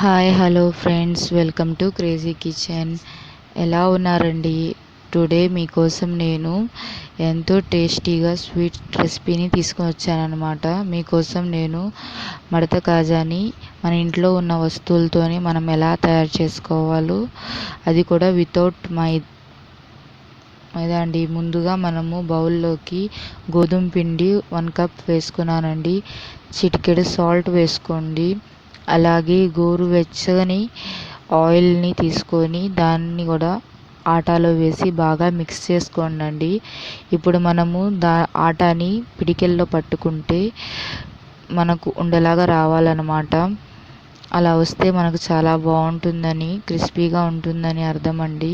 Hi hello friends, welcome to crazy kitchen. ఎలా ఉన్నారండి? Today మీకోసం నేను ఎంతో టేస్టీగా స్వీట్ రెసిపీని తీసుకొని వచ్చానమాట. మీకోసం నేను మడత కాజాని మన ఇంట్లో ఉన్న వస్తువులతోని మనం ఎలా తయారు చేసుకోవాలో, అది కూడా వితౌట్ మైదా అండి. ముందుగా మనము బౌల్లోకి గోధుమ పిండి 1 కప్ వేసుకున్నానండి. చిటికెడు సాల్ట్ వేసుకోండి. అలాగే గోరువెచ్చని ఆయిల్ని తీసుకొని దాన్ని కూడా ఆటాలో వేసి బాగా మిక్స్ చేసుకోండి. ఇప్పుడు మనము ఆటాని పిడికెల్లో పట్టుకుంటే మనకు ఉండలాగా రావాలన్నమాట. అలా వస్తే మనకు చాలా బాగుంటుందని, క్రిస్పీగా ఉంటుందని అర్థం అండి.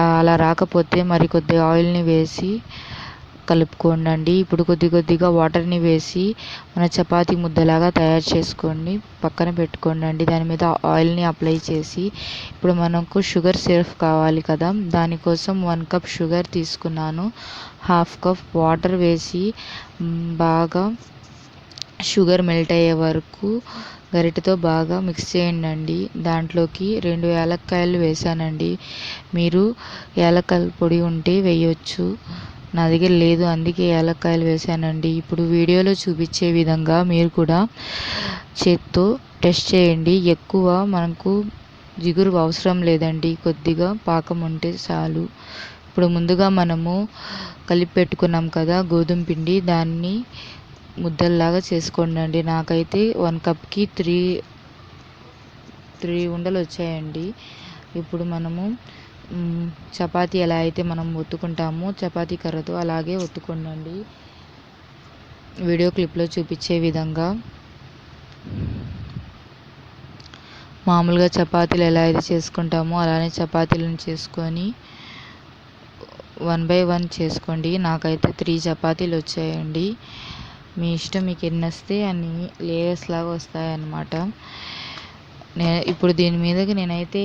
అలా రాకపోతే మరి కొద్దిగా ఆయిల్ని వేసి కలుపుకోండి. ఇప్పుడు కొద్దిగా వాటర్ని వేసి మన చపాతీ ముద్దలాగా తయారు చేసుకోండి. పక్కన పెట్టుకోండి. దాని మీద ఆయిల్ని అప్లై చేసి ఇప్పుడు మనకు షుగర్ సిరప్ కావాలి కదా, దానికోసం 1 కప్ షుగర్ తీసుకున్నాను. 1/2 కప్ వాటర్ వేసి బాగా షుగర్ మెల్ట్ అయ్యే వరకు గరిటెతో బాగా మిక్స్ చేయండి. దాంట్లోకి 2 యాలక్కాయలు వేసానండి. మీరు యాలక్కాయల పొడి ఉంటే వేయొచ్చు, నా దగ్గర లేదు అందుకే యాలక్కాయలు వేసానండి. ఇప్పుడు వీడియోలో చూపించే విధంగా మీరు కూడా చేత్తో టెస్ట్ చేయండి. ఎక్కువ మనకు జిగురు అవసరం లేదండి, కొద్దిగా పాకం ఉంటే చాలు. ఇప్పుడు ముందుగా మనము కలిపి పెట్టుకున్నాం కదా గోధుమ పిండి, దాన్ని ముద్దల్లాగా చేసుకోండి. నాకైతే 1 కప్కి 3 ఉండలు వచ్చాయండి. ఇప్పుడు మనము చపాతీ ఎలా అయితే మనం ఒత్తుకుంటామో చపాతీ కర్రతో అలాగే ఒత్తుకోండి. వీడియో క్లిప్లో చూపించే విధంగా మామూలుగా చపాతీలు ఎలా అయితే చేసుకుంటామో అలానే చపాతీలను చేసుకొని 1 by 1 చేసుకోండి. నాకైతే 3 చపాతీలు వచ్చాయండి. మీ ఇష్టం, మీకు ఎన్ని వస్తే అన్ని లేయర్స్ లాగా వస్తాయన్నమాట. ఇప్పుడు దీని మీదకి నేనైతే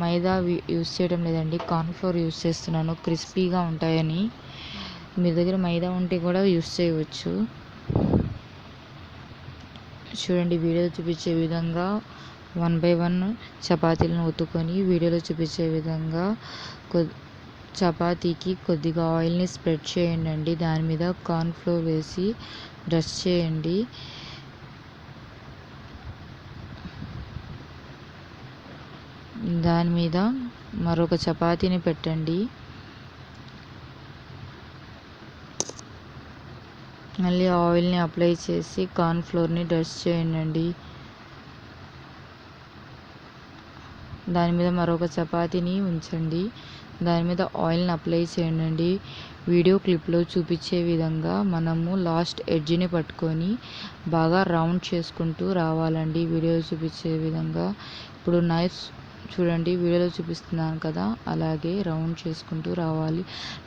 మైదా యూస్ చేయడం లేదండి, కార్న్ఫ్లోర్ యూస్ చేస్తున్నాను, క్రిస్పీగా ఉంటాయని. మీ దగ్గర మైదా ఉంటే కూడా యూస్ చేయవచ్చు. చూడండి, వీడియోలో చూపించే విధంగా 1 by 1 చపాతీలను ఒత్తుకొని వీడియోలో చూపించే విధంగా చపాతీకి కొద్దిగా ఆయిల్ని స్ప్రెడ్ చేయండి. దాని మీద కార్న్ఫ్లోర్ వేసి డస్ట్ చేయండి. దాని మీద మరొక చపాతీని పెట్టండి. మళ్ళీ ఆయిల్ని అప్లై చేసి కార్న్ఫ్లోర్ని డస్ట్ చేయండి. దాని మీద మరొక చపాతీని ఉంచండి. దాని మీద ఆయిల్ని అప్లై చేయండి. వీడియో క్లిప్లో చూపించే విధంగా మనము లాస్ట్ ఎడ్జ్ని పట్టుకొని బాగా రౌండ్ చేసుకుంటూ రావాలండి. వీడియోలో చూపించే విధంగా ఇప్పుడు నైఫ్ చూడండి, వీడియోలో చూపిస్తున్నాను కదా, అలాగే రౌండ్ చేసుకుంటూ రావాలి.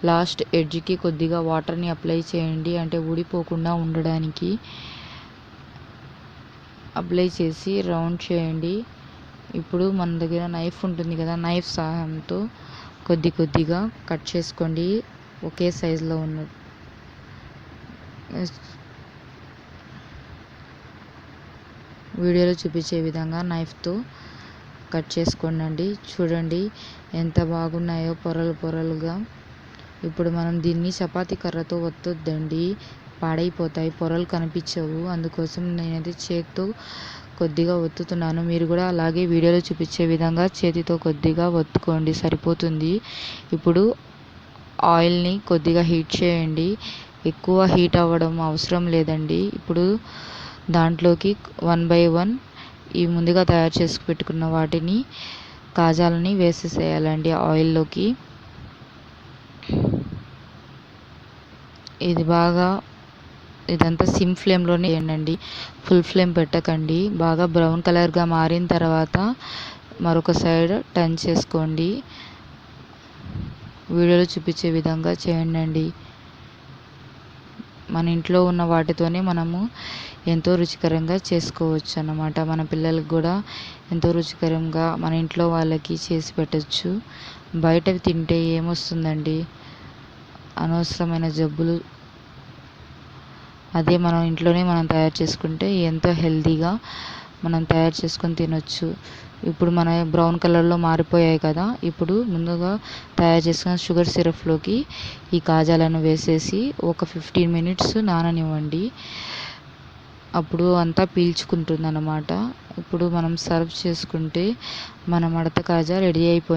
లాస్ట్ ఎడ్జ్కి కొద్దిగా వాటర్ని అప్లై చేయండి, అంటే ఊడిపోకుండా ఉండడానికి. అప్లై చేసి రౌండ్ చేయండి. ఇప్పుడు మన దగ్గర నైఫ్ ఉంటుంది కదా, నైఫ్ సహాయంతో కొద్దిగా కట్ చేసుకోండి. ఒకే సైజులో ఉన్న వీడియోలో చూపించే విధంగా నైఫ్తో కట్ చేసుకోండి. చూడండి ఎంత బాగున్నాయో పొరలుగా. ఇప్పుడు మనం దీన్ని చపాతీ కర్రతో ఒత్తొద్దండి, పాడైపోతాయి, పొరలు కనిపించవు. అందుకోసం నేనైతే చేతితో కొద్దిగా ఒత్తుతున్నాను. మీరు కూడా అలాగే వీడియోలో చూపించే విధంగా చేతితో కొద్దిగా ఒత్తుకోండి, సరిపోతుంది. ఇప్పుడు ఆయిల్ని కొద్దిగా హీట్ చేయండి. ఎక్కువ హీట్ అవ్వడం అవసరం లేదండి. ఇప్పుడు దాంట్లోకి 1 by 1 ఈ ముందుగా తయారు చేసి పెట్టుకున్న వాటిని కాజాలని వేసేసేయాలండి ఆయిల్లోకి. ఇదంతా సిమ్ ఫ్లేమ్లోనే చేయండి, ఫుల్ ఫ్లేమ్ పెట్టకండి. బాగా బ్రౌన్ కలర్గా మారిన తర్వాత మరొక సైడ్ టర్న్ చేసుకోండి. వీడియోలో చూపించే విధంగా చేయండి. మన ఇంట్లో ఉన్న వాటితోనే మనము ఎంతో రుచికరంగా చేసుకోవచ్చు అన్నమాట. మన పిల్లలకు కూడా ఎంతో రుచికరంగా మన ఇంట్లో వాళ్ళకి చేసి పెట్టచ్చు. బయటవి తింటే ఏమొస్తుందండి, అనవసరమైన జబ్బులు. అదే మనం ఇంట్లోనే తయారు చేసుకుంటే ఎంతో హెల్తీగా మనం తయారు చేసుకొని తినొచ్చు. ఇప్పుడు మన బ్రౌన్ కలర్లో మారిపోయాయి కదా, ఇప్పుడు ముందుగా తయారు చేసుకున్న షుగర్ సిరప్లోకి ఈ కాజాలను వేసేసి ఒక 15 మినిట్స్ నాననివ్వండి. అప్పుడు అంతా పీల్చుకుంటుంది అన్నమాట. ఇప్పుడు మనం సర్వ్ చేసుకుంటే మన మడత కాజా రెడీ అయిపోయింది.